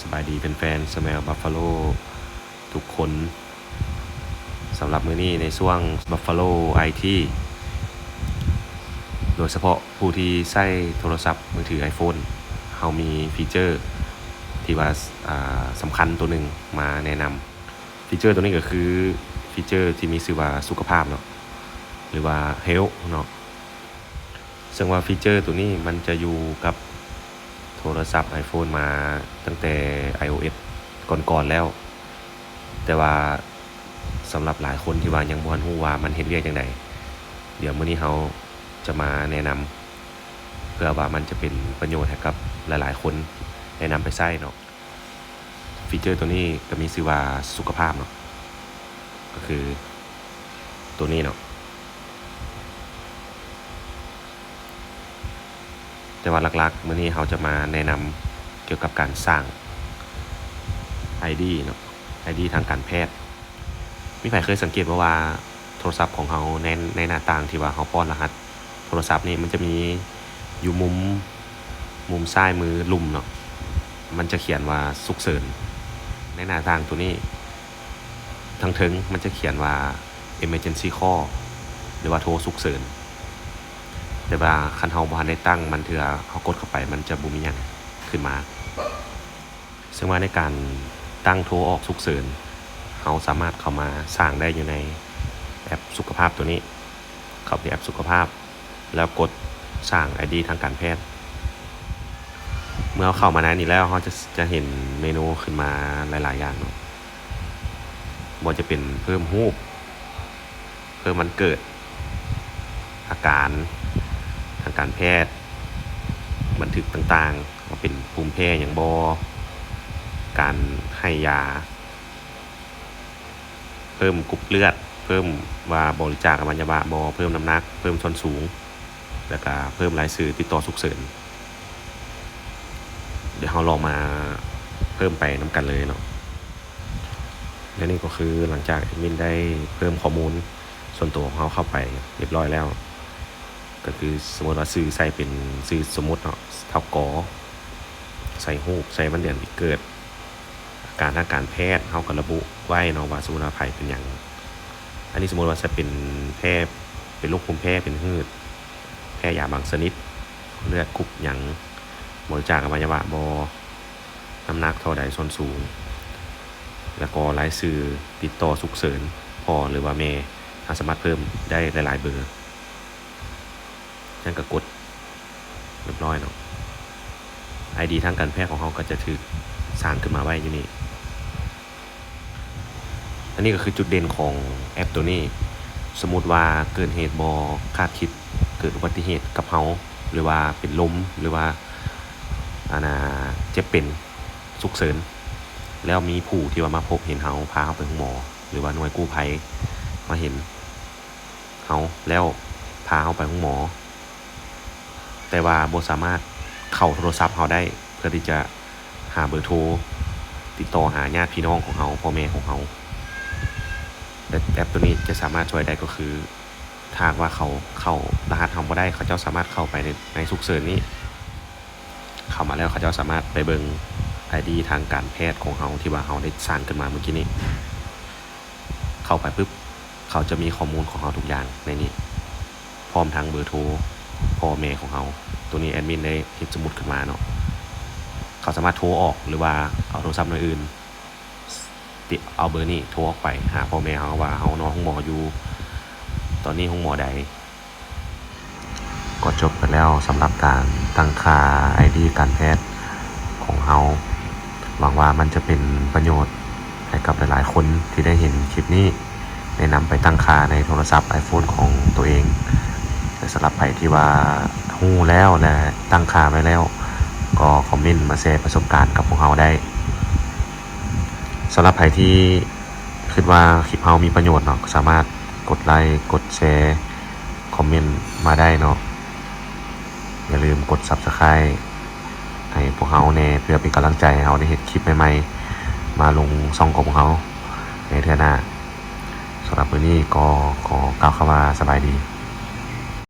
สบายดีเป็นแฟนสมัลบัฟฟาโลทุกคนสำหรับมื้อนี้ในช่วง Buffalo IT โดยเฉพาะผู้ที่ใช้โทรศัพท์มือถือ iPhone เฮามีฟีเจอร์ที่ว่าสำคัญตัวหนึ่งมาแนะนำฟีเจอร์ตัวนี้ก็คือฟีเจอร์ที่มีชื่อว่าสุขภาพเนาะหรือว่า Health เนาะซึ่งว่าฟีเจอร์ตัวนี้มันจะอยู่กับโทรศัพท์ iPhone มาตั้งแต่ iOS ก่อนแล้วแต่ว่าสำหรับหลายคนที่ว่ายังบ่ทันรู้ว่ามันเฮ็ดเวียกจังได๋เดี๋ยวมื้อนี้เฮาจะมาแนะนำเพื่อว่ามันจะเป็นประโยชน์ให้กับหลายๆคนแนะนำไปใช้เนาะฟีเจอร์ตัวนี้ก็มีชื่อว่าสุขภาพเนาะก็คือตัวนี้เนาะแต่ว่าหลักๆมื้อนี้เฮาจะมาแนะนำเกี่ยวกับการสร้าง ID เนาะ ID ทางการแพทย์มีใครเคยสังเกตว่าโทรศัพท์ของเฮาในหน้าต่างที่ว่าเฮาป้อนรหัสโทรศัพท์นี่มันจะมีอยู่มุมซ้ายมือลุ่มเนาะมันจะเขียนว่าฉุกเฉินในหน้าต่างตัวนี้ทางถึงมันจะเขียนว่า emergency call หรือว่าโทรฉุกเฉินแต่ว่าคันเฮาบ่ทันได้ตั้งมันเทื่อเฮากดเข้าไปมันจะบ่มีหยังขึ้นมาซึ่งว่าในการตั้งโทรออกฉุกเฉินเฮาสามารถเข้ามาสร้างได้อยู่ในแอปสุขภาพตัวนี้เข้าไปแอปสุขภาพแล้วกดสร้าง ID ทางการแพทย์เมื่อเข้ามาในนี้แล้วเฮาจะเห็นเมนูขึ้นมาหลายๆอย่างเนาะบ่จะเป็นเพิ่มรูปเพิ่มวันเกิดอาการทางการแพทย์บันทึกต่างๆว่าเป็นภูมิแพ้หยังบ่การให้ยาเพิ่มกรุ๊ปเลือดเพิ่มว่าบริจาคอวัยวะบ่เพิ่มน้ำหนักเพิ่มส้นสูงแล้วก็เพิ่มรายชื่อติดต่อฉุกเฉินเดี๋ยวเราลองมาเพิ่มไปนํกันเลยเนาะและนี่ก็คือหลังจากแอดมินได้เพิ่มข้อมูลส่วนตัวของเราเข้าไปเรียบร้อยแล้วก็คือสมมุติว่าชื่อใส่เป็นชื่อสมมุติเนาะเท่ากอใส่รูปใส่วันเดือนปีเกิดอาการทางการแพทย์เฮาก็ระบุไว้เนาะว่าสมมุติว่าไผเป็นหยังอันนี้สมมุติว่าจะเป็นแพ้เป็นโรคภูมิแพ้เป็นหืดแพ้ยาบางชนิดเลือดกรุ๊ปหยังบริจาคอวัยวะบ่น้ำหนักเท่าใดส่วนสูงแล้วก็รายชื่อติดต่อฉุกเฉินพ่อหรือว่าแม่สามารถเพิ่มได้หลายๆเบอร์นั่นก็กดเรียบร้อยเนาะ ID ทางการแพทย์ของเราก็จะถูกสร้างขึ้นมาไว้อยู่นี่อันนี้ก็คือจุดเด่นของแอปตัวนี้สมมุติว่าเกิดเหตุบ่คาดคิดเกิดอุบัติเหตุกับเราหรือว่าเป็นลมหรือว่าเจ็บเป็นฉุกเฉินแล้วมีผู้ที่ว่ามาพบเห็นเราพาเราไปหาหมอหรือว่าหน่วยกู้ภัยมาเห็นเราแล้วพาเราไปหาหมอแต่ว่าบ่สามารถเข้าโทรศัพท์เราได้เพื่อที่จะหาเบอร์โทรติดต่อหาญาติพี่น้องของเราพ่อแม่ของเราแต่แอปตัวนี้จะสามารถช่วยได้ก็คือถ้าว่าเขาเข้ารหัสเราบ่ได้เขาเจ้าสามารถเข้าไปในฉุกเฉินนี้เข้ามาแล้วเขาเจ้าสามารถไปเบิ่ง ID ทางการแพทย์ของเราที่ว่าเราได้สร้างขึ้นมาเมื่อกี้นี้เข้าไปปุ๊บเขาจะมีข้อมูลของเราทุกอย่างในนี้พร้อมทั้งเบอร์โทรพ่อแม่ของเราตัวนี้แอดมินได้เฮ็ดสมุดขึ้นมาเนาะเขาสามารถโทรออกหรือว่าเอาโทรศัพท์หน่วยอื่นเอาเบอร์นี้โทรออกไปหาพ่อแม่เขาว่าเขานอนห้องหมออยู่ตอนนี้ห้องหมอใดก็จบไปแล้วสำหรับการตั้งค่า ID การแพทย์ของเราหวังว่ามันจะเป็นประโยชน์ให้กับหลายๆคนที่ได้เห็นคลิปนี้ได้นำไปตั้งค่าในโทรศัพท์ iPhone ของตัวเองแต่สำหรับใครที่ว่าฮู้แล้วและตั้งค่าไว้แล้วก็คอมเมนต์มาแชร์ประสบการณ์กับพวกเราได้สำหรับใครที่คิดว่าคลิปเรามีประโยชน์เนาะสามารถกดไลค์กดแชร์คอมเมนต์มาได้เนาะอย่าลืมกด Subscribe ให้พวกเราแน่เพื่อเป็นกำลังใจให้เราได้เห็นคลิปใหม่ๆมาลงช่องของพวกเราในเทื่อหน้าสำหรับวันนี้ก็ขอกล่าวคำว่าสบายดี